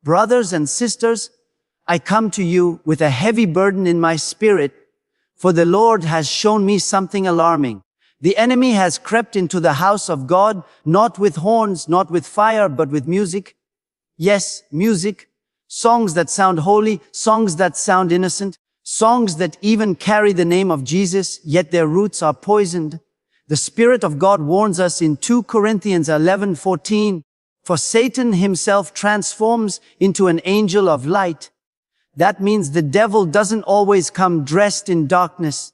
Brothers and sisters, I come to you with a heavy burden in my spirit, for the Lord has shown me something alarming. The enemy has crept into the house of God, not with horns, not with fire, but with music. Yes, music. Songs that sound holy, songs that sound innocent, songs that even carry the name of Jesus, yet their roots are poisoned. The Spirit of God warns us in 2 Corinthians 11:14, for Satan himself transforms into an angel of light. That means the devil doesn't always come dressed in darkness.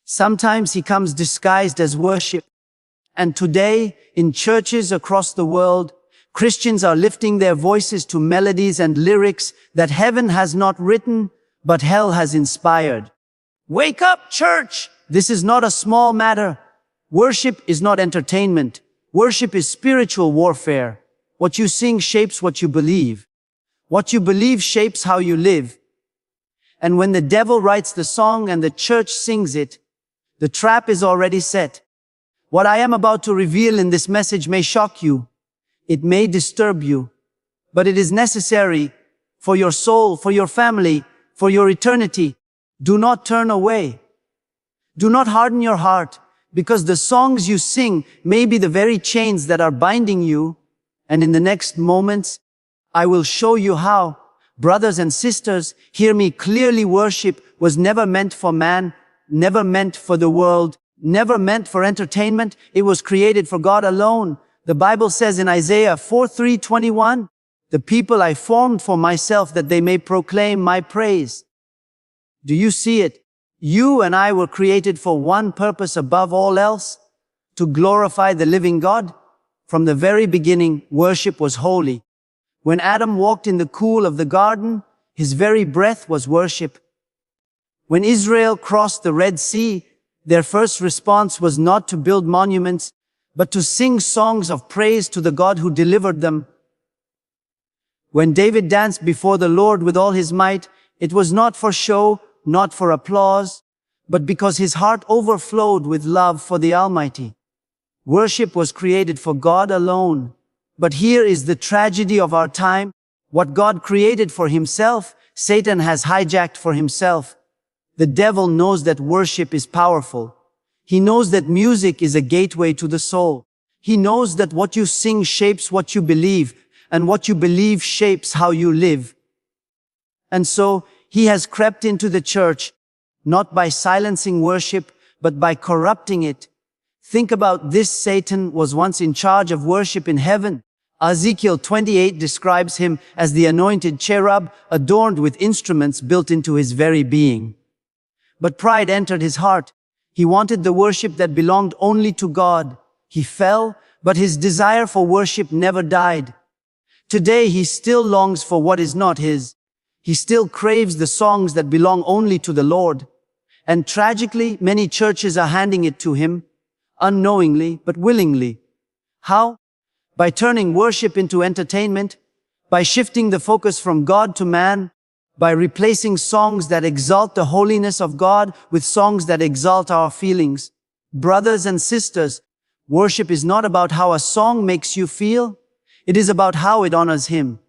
Sometimes he comes disguised as worship. And today, in churches across the world, Christians are lifting their voices to melodies and lyrics that heaven has not written, but hell has inspired. Wake up, church! This is not a small matter. Worship is not entertainment. Worship is spiritual warfare. What you sing shapes what you believe. What you believe shapes how you live. And when the devil writes the song and the church sings it, the trap is already set. What I am about to reveal in this message may shock you. It may disturb you. But it is necessary for your soul, for your family, for your eternity. Do not turn away. Do not harden your heart, because the songs you sing may be the very chains that are binding you. And in the next moments, I will show you how. Brothers and sisters, hear me clearly. Worship was never meant for man, never meant for the world, never meant for entertainment. It was created for God alone. The Bible says in Isaiah 4:3-21, the people I formed for myself that they may proclaim my praise. Do you see it? You and I were created for one purpose above all else, to glorify the living God. From the very beginning, worship was holy. When Adam walked in the cool of the garden, his very breath was worship. When Israel crossed the Red Sea, their first response was not to build monuments, but to sing songs of praise to the God who delivered them. When David danced before the Lord with all his might, it was not for show, not for applause, but because his heart overflowed with love for the Almighty. Worship was created for God alone. But here is the tragedy of our time. What God created for himself, Satan has hijacked for himself. The devil knows that worship is powerful. He knows that music is a gateway to the soul. He knows that what you sing shapes what you believe, and what you believe shapes how you live. And so, he has crept into the church, not by silencing worship, but by corrupting it. Think about this. Satan was once in charge of worship in heaven. Ezekiel 28 describes him as the anointed cherub, adorned with instruments built into his very being. But pride entered his heart. He wanted the worship that belonged only to God. He fell, but his desire for worship never died. Today he still longs for what is not his. He still craves the songs that belong only to the Lord. And tragically, many churches are handing it to him, unknowingly but willingly. How? By turning worship into entertainment, by shifting the focus from God to man, by replacing songs that exalt the holiness of God with songs that exalt our feelings. Brothers and sisters, worship is not about how a song makes you feel. It is about how it honors Him.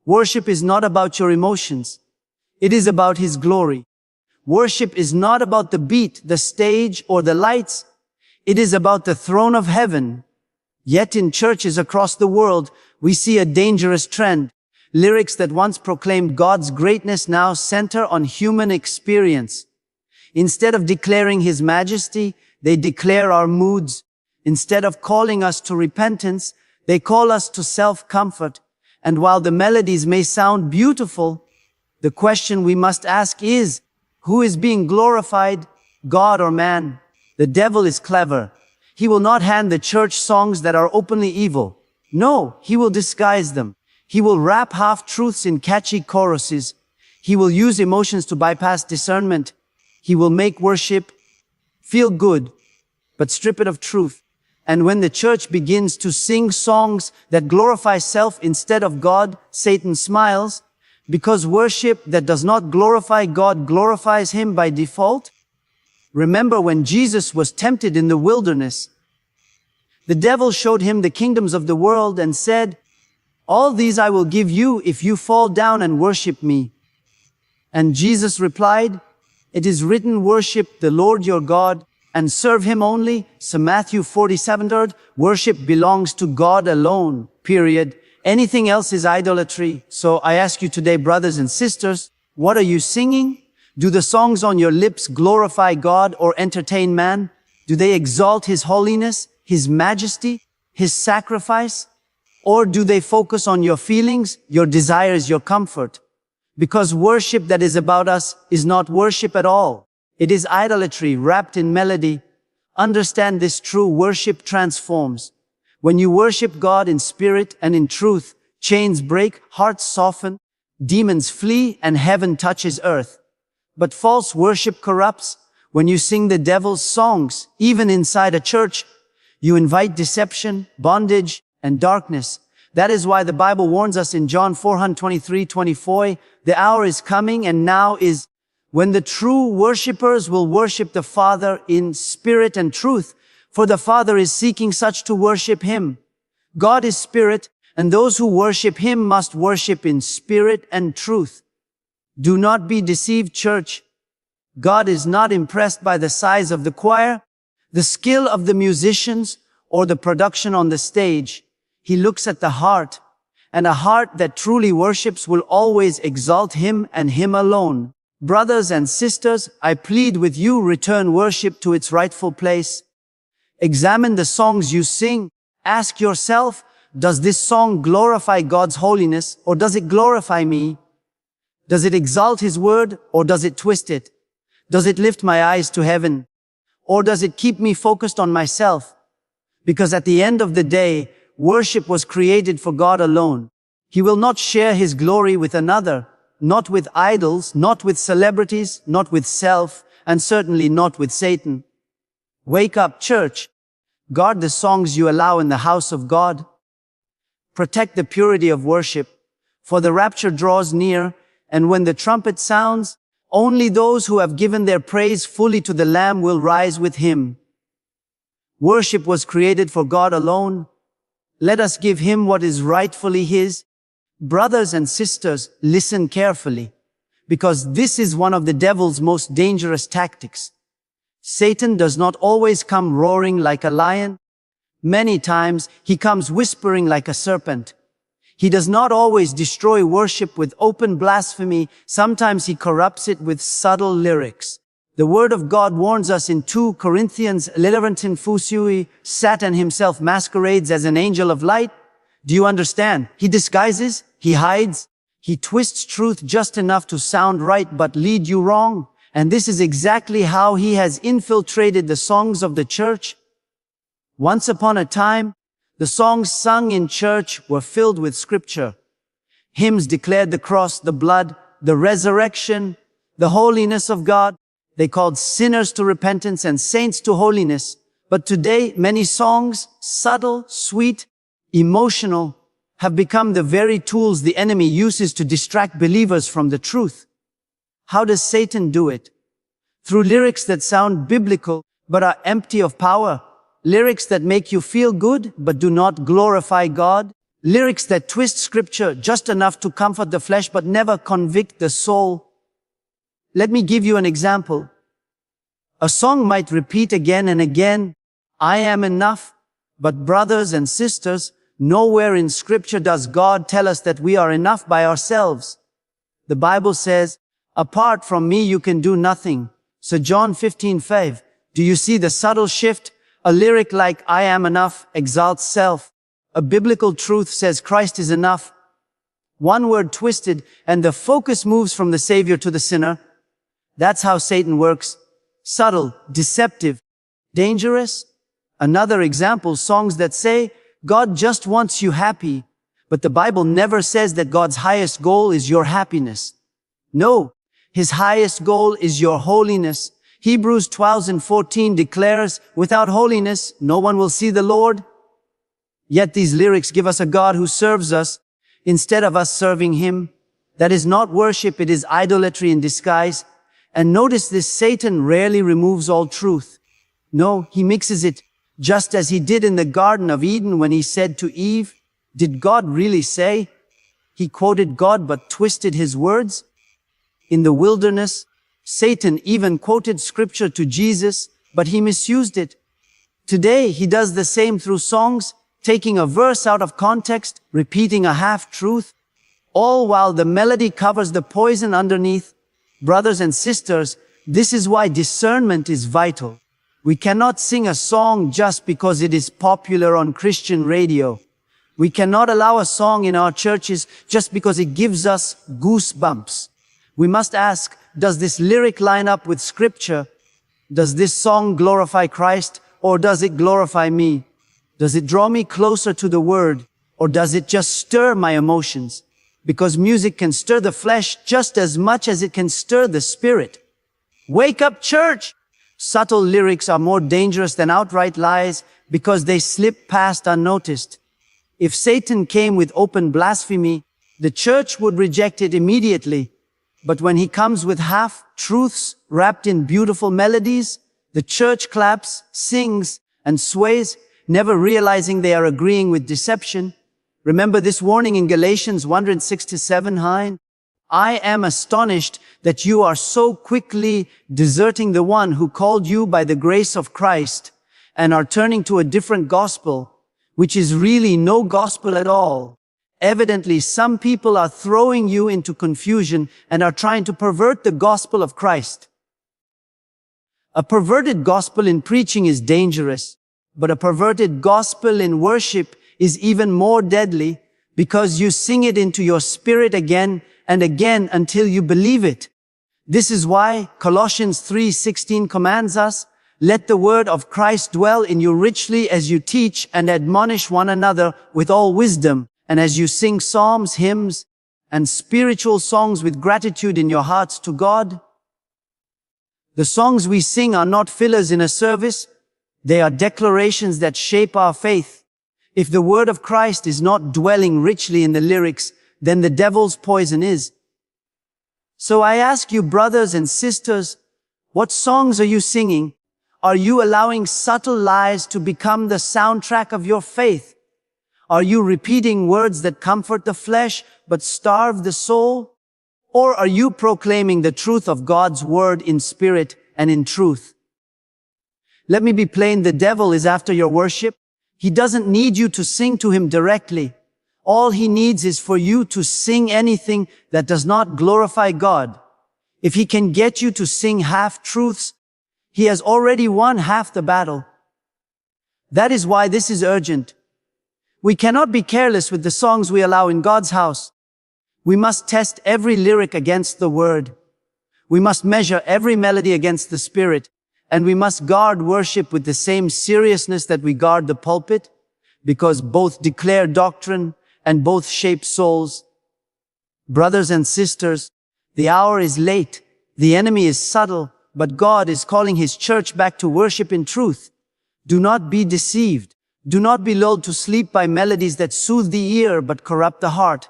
Worship is not about your emotions. It is about His glory. Worship is not about the beat, the stage, or the lights. It is about the throne of heaven. Yet in churches across the world, we see a dangerous trend. Lyrics that once proclaimed God's greatness now center on human experience. Instead of declaring His majesty, they declare our moods. Instead of calling us to repentance, they call us to self-comfort. And while the melodies may sound beautiful, the question we must ask is, who is being glorified, God or man? The devil is clever. He will not hand the church songs that are openly evil. No, he will disguise them. He will wrap half-truths in catchy choruses. He will use emotions to bypass discernment. He will make worship feel good, but strip it of truth. And when the church begins to sing songs that glorify self instead of God, Satan smiles, because worship that does not glorify God glorifies Him by default. Remember when Jesus was tempted in the wilderness, the devil showed Him the kingdoms of the world and said, All these I will give you if you fall down and worship me. And Jesus replied, it is written, worship the Lord your God and serve him only. So Matthew 47:3, worship belongs to God alone, period. Anything else is idolatry. So I ask you today, brothers and sisters, what are you singing? Do the songs on your lips glorify God or entertain man? Do they exalt his holiness, his majesty, his sacrifice? Or do they focus on your feelings, your desires, your comfort? Because worship that is about us is not worship at all. It is idolatry wrapped in melody. Understand this: true worship transforms. When you worship God in spirit and in truth, chains break, hearts soften, demons flee, and heaven touches earth. But false worship corrupts. When you sing the devil's songs, even inside a church, you invite deception, bondage, and darkness. That is why the Bible warns us in John 4:23-24, the hour is coming and now is when the true worshipers will worship the Father in spirit and truth, for the Father is seeking such to worship him. God is spirit, and those who worship him must worship in spirit and truth. Do not be deceived, church. God is not impressed by the size of the choir, the skill of the musicians, or the production on the stage. He looks at the heart, and a heart that truly worships will always exalt him and him alone. Brothers and sisters, I plead with you, return worship to its rightful place. Examine the songs you sing. Ask yourself, does this song glorify God's holiness, or does it glorify me? Does it exalt his word, or does it twist it? Does it lift my eyes to heaven, or does it keep me focused on myself? Because at the end of the day, worship was created for God alone. He will not share his glory with another, not with idols, not with celebrities, not with self, and certainly not with Satan. Wake up, church. Guard the songs you allow in the house of God. Protect the purity of worship, for the rapture draws near, and when the trumpet sounds, only those who have given their praise fully to the Lamb will rise with him. Worship was created for God alone. Let us give him what is rightfully his. Brothers and sisters, listen carefully, because this is one of the devil's most dangerous tactics. Satan does not always come roaring like a lion. Many times he comes whispering like a serpent. He does not always destroy worship with open blasphemy. Sometimes he corrupts it with subtle lyrics. The word of God warns us in 2 Corinthians 11:4, Satan himself masquerades as an angel of light. Do you understand? He disguises, he hides, he twists truth just enough to sound right but lead you wrong. And this is exactly how he has infiltrated the songs of the church. Once upon a time, the songs sung in church were filled with scripture. Hymns declared the cross, the blood, the resurrection, the holiness of God. They called sinners to repentance and saints to holiness. But today, many songs, subtle, sweet, emotional, have become the very tools the enemy uses to distract believers from the truth. How does Satan do it? Through lyrics that sound biblical, but are empty of power. Lyrics that make you feel good, but do not glorify God. Lyrics that twist scripture just enough to comfort the flesh, but never convict the soul. Let me give you an example. A song might repeat again and again, I am enough. But brothers and sisters, nowhere in scripture does God tell us that we are enough by ourselves. The Bible says, apart from me you can do nothing. So John 15:5. Do you see the subtle shift? A lyric like I am enough exalts self. A biblical truth says Christ is enough. One word twisted and the focus moves from the Savior to the sinner. That's how Satan works. Subtle, deceptive, dangerous. Another example, songs that say, God just wants you happy. But the Bible never says that God's highest goal is your happiness. No, his highest goal is your holiness. Hebrews 12:14 declares, without holiness, no one will see the Lord. Yet these lyrics give us a God who serves us instead of us serving him. That is not worship, it is idolatry in disguise. And notice this, Satan rarely removes all truth. No, he mixes it, just as he did in the Garden of Eden when he said to Eve, Did God really say? He quoted God but twisted his words. In the wilderness, Satan even quoted scripture to Jesus, but he misused it. Today, he does the same through songs, taking a verse out of context, repeating a half-truth, all while the melody covers the poison underneath. Brothers and sisters, this is why discernment is vital. We cannot sing a song just because it is popular on Christian radio. We cannot allow a song in our churches just because it gives us goosebumps. We must ask, does this lyric line up with scripture? Does this song glorify Christ, or does it glorify me? Does it draw me closer to the word, or does it just stir my emotions? Because music can stir the flesh just as much as it can stir the spirit. Wake up, church! Subtle lyrics are more dangerous than outright lies because they slip past unnoticed. If Satan came with open blasphemy, the church would reject it immediately. But when he comes with half-truths wrapped in beautiful melodies, the church claps, sings, and sways, never realizing they are agreeing with deception. Remember this warning in Galatians 1:6-7. I am astonished that you are so quickly deserting the one who called you by the grace of Christ and are turning to a different gospel, which is really no gospel at all. Evidently, some people are throwing you into confusion and are trying to pervert the gospel of Christ. A perverted gospel in preaching is dangerous, but a perverted gospel in worship is even more deadly because you sing it into your spirit again and again until you believe it. This is why Colossians 3:16 commands us, let the word of Christ dwell in you richly as you teach and admonish one another with all wisdom, and as you sing psalms, hymns, and spiritual songs with gratitude in your hearts to God. The songs we sing are not fillers in a service. They are declarations that shape our faith. If the word of Christ is not dwelling richly in the lyrics, then the devil's poison is. So I ask you, brothers and sisters, what songs are you singing? Are you allowing subtle lies to become the soundtrack of your faith? Are you repeating words that comfort the flesh but starve the soul? Or are you proclaiming the truth of God's word in spirit and in truth? Let me be plain, the devil is after your worship. He doesn't need you to sing to him directly. All he needs is for you to sing anything that does not glorify God. If he can get you to sing half-truths, he has already won half the battle. That is why this is urgent. We cannot be careless with the songs we allow in God's house. We must test every lyric against the word. We must measure every melody against the spirit. And we must guard worship with the same seriousness that we guard the pulpit, because both declare doctrine and both shape souls. Brothers and sisters, the hour is late. The enemy is subtle, but God is calling his church back to worship in truth. Do not be deceived. Do not be lulled to sleep by melodies that soothe the ear but corrupt the heart.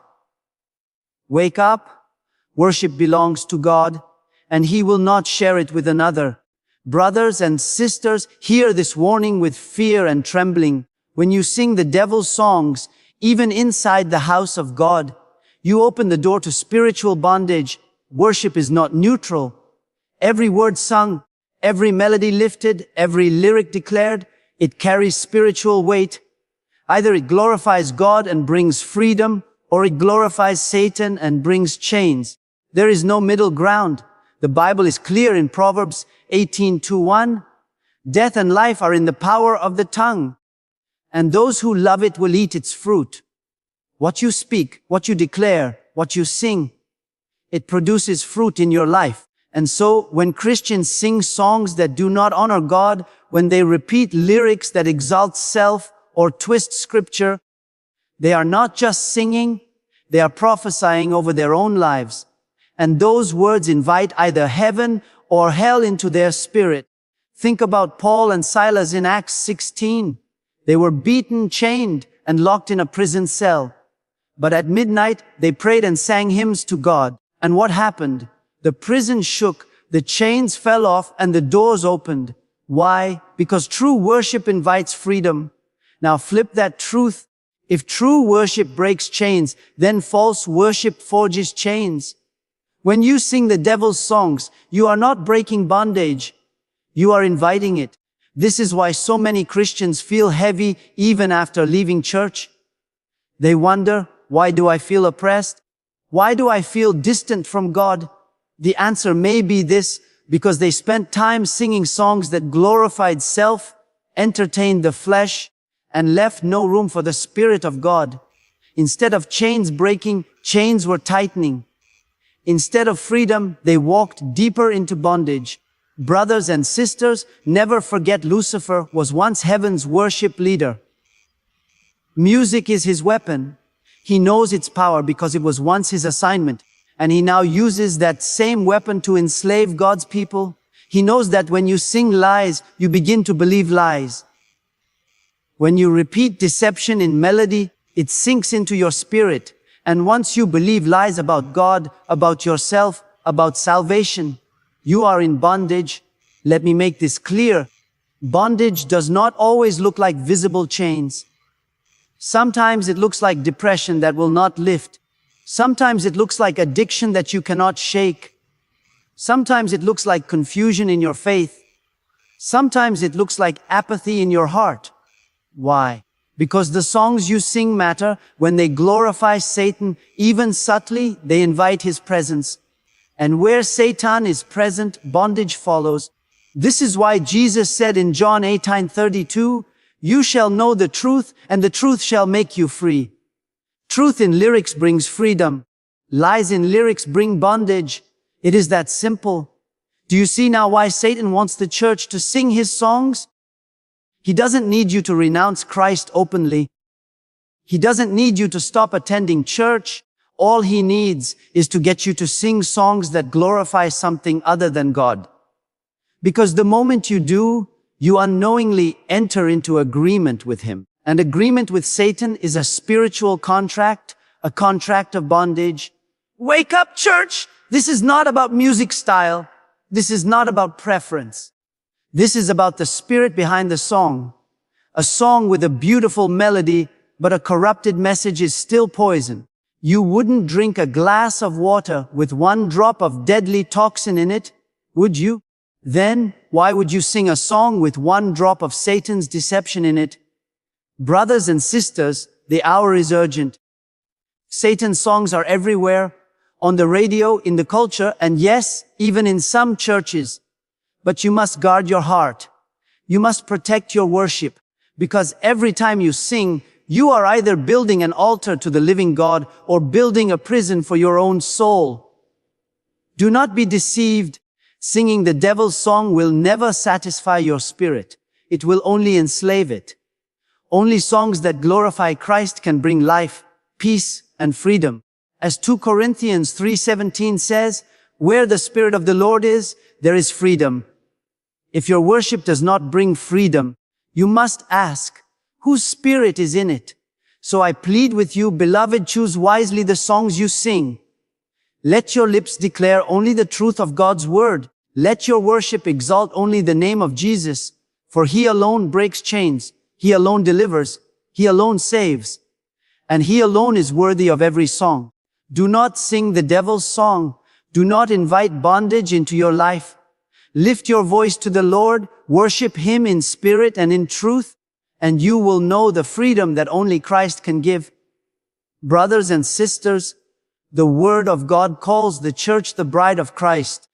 Wake up. Worship belongs to God, and he will not share it with another. Brothers and sisters, hear this warning with fear and trembling. When you sing the devil's songs, even inside the house of God, you open the door to spiritual bondage. Worship is not neutral. Every word sung, every melody lifted, every lyric declared, it carries spiritual weight. Either it glorifies God and brings freedom, or it glorifies Satan and brings chains. There is no middle ground. The Bible is clear in Proverbs 18:1. Death and life are in the power of the tongue, and those who love it will eat its fruit. What you speak, what you declare, what you sing, it produces fruit in your life. And so, when Christians sing songs that do not honor God, when they repeat lyrics that exalt self or twist scripture, they are not just singing, they are prophesying over their own lives. And those words invite either heaven or hell into their spirit. Think about Paul and Silas in Acts 16. They were beaten, chained, and locked in a prison cell. But at midnight, they prayed and sang hymns to God. And what happened? The prison shook, the chains fell off, and the doors opened. Why? Because true worship invites freedom. Now flip that truth If true worship breaks chains, then false worship forges chains. When you sing the devil's songs, you are not breaking bondage. You are inviting it. This is why so many Christians feel heavy even after leaving church. They wonder, why do I feel oppressed? Why do I feel distant from God? The answer may be this, because they spent time singing songs that glorified self, entertained the flesh, and left no room for the Spirit of God. Instead of chains breaking, chains were tightening. Instead of freedom, they walked deeper into bondage. Brothers and sisters, never forget Lucifer was once heaven's worship leader. Music is his weapon. He knows its power because it was once his assignment, and he now uses that same weapon to enslave God's people. He knows that when you sing lies, you begin to believe lies. When you repeat deception in melody, it sinks into your spirit. And once you believe lies about God, about yourself, about salvation, you are in bondage. Let me make this clear. Bondage does not always look like visible chains. Sometimes it looks like depression that will not lift. Sometimes it looks like addiction that you cannot shake. Sometimes it looks like confusion in your faith. Sometimes it looks like apathy in your heart. Why? Because the songs you sing matter. When they glorify Satan, even subtly, they invite his presence. And where Satan is present, bondage follows. This is why Jesus said in John 18:32, "You shall know the truth, and the truth shall make you free." Truth in lyrics brings freedom. Lies in lyrics bring bondage. It is that simple. Do you see now why Satan wants the church to sing his songs? He doesn't need you to renounce Christ openly. He doesn't need you to stop attending church. All he needs is to get you to sing songs that glorify something other than God. Because the moment you do, you unknowingly enter into agreement with him. And agreement with Satan is a spiritual contract, a contract of bondage. Wake up, church! This is not about music style. This is not about preference. This is about the spirit behind the song. A song with a beautiful melody, but a corrupted message is still poison. You wouldn't drink a glass of water with one drop of deadly toxin in it, would you? Then, why would you sing a song with one drop of Satan's deception in it? Brothers and sisters, the hour is urgent. Satan's songs are everywhere, on the radio, in the culture, and yes, even in some churches. But you must guard your heart. You must protect your worship, because every time you sing, you are either building an altar to the living God or building a prison for your own soul. Do not be deceived. Singing the devil's song will never satisfy your spirit. It will only enslave it. Only songs that glorify Christ can bring life, peace, and freedom. As 2 Corinthians 3:17 says, "Where the Spirit of the Lord is, there is freedom." If your worship does not bring freedom, you must ask, whose spirit is in it? So I plead with you, beloved, choose wisely the songs you sing. Let your lips declare only the truth of God's word. Let your worship exalt only the name of Jesus, for he alone breaks chains. He alone delivers. He alone saves. And he alone is worthy of every song. Do not sing the devil's song. Do not invite bondage into your life. Lift your voice to the Lord. Worship him in spirit and in truth, and you will know the freedom that only Christ can give. Brothers and sisters, the word of God calls the church the bride of Christ.